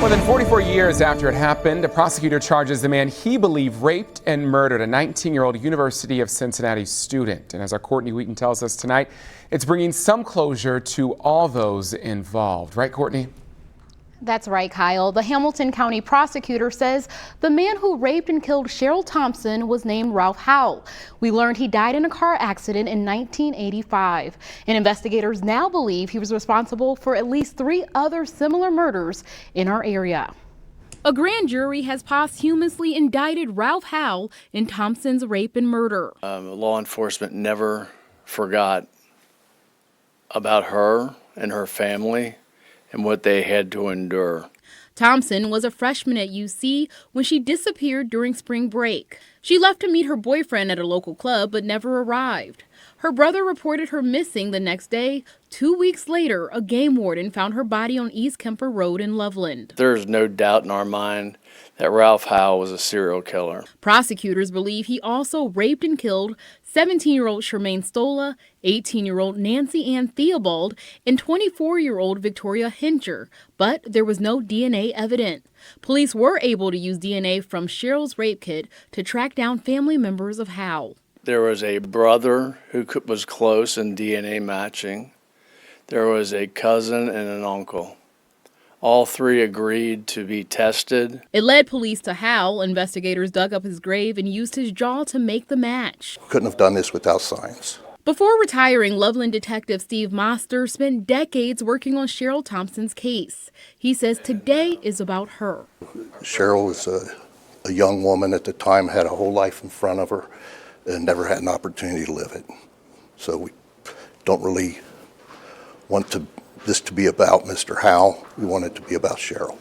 More than 44 years after it happened, a prosecutor charges the man he believed raped and murdered a 19-year-old University of Cincinnati student. And as our Courtney Wheaton tells us tonight, it's bringing some closure to all those involved. Right, Courtney? That's right, Kyle. The Hamilton County prosecutor says the man who raped and killed Cheryl Thompson was named Ralph Howe. We learned he died in a car accident in 1985. And investigators now believe he was responsible for at least 3 other similar murders in our area. A grand jury has posthumously indicted Ralph Howe in Thompson's rape and murder. Law enforcement never forgot about her and her family and what they had to endure. Thompson was a freshman at UC when she disappeared during spring break. She left to meet her boyfriend at a local club but never arrived. Her brother reported her missing the next day. 2 weeks later, a game warden found her body on East Kemper Road in Loveland. There's no doubt in our mind that Ralph Howe was a serial killer. Prosecutors believe he also raped and killed 17-year-old Charmaine Stola, 18-year-old Nancy Ann Theobald, and 24-year-old Victoria Hincher, but there was no DNA evidence. Police were able to use DNA from Cheryl's rape kit to track down family members of Howe. There was a brother who was close in DNA matching. There was a cousin and an uncle. All 3 agreed to be tested. It led police to Howe. Investigators dug up his grave and used his jaw to make the match. Couldn't have done this without science. Before retiring, Loveland detective Steve Moster spent decades working on Cheryl Thompson's case. He says today is about her. Cheryl was a young woman at the time, had a whole life in front of her, and never had an opportunity to live it. So we don't really want this to be about Mr. Howe. We want it to be about Cheryl.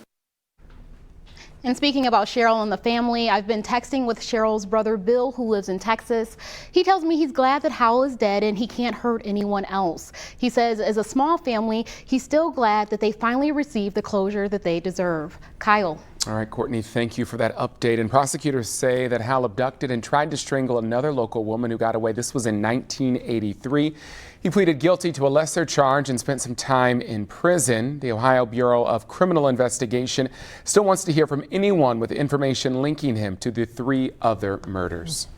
And speaking about Cheryl and the family, I've been texting with Cheryl's brother Bill, who lives in Texas. He tells me he's glad that Howe is dead and he can't hurt anyone else. He says as a small family, he's still glad that they finally received the closure that they deserve. Kyle. All right, Courtney, thank you for that update. And prosecutors say that Howe abducted and tried to strangle another local woman who got away. This was in 1983. He pleaded guilty to a lesser charge and spent some time in prison. The Ohio Bureau of Criminal Investigation still wants to hear from anyone with information linking him to the 3 other murders.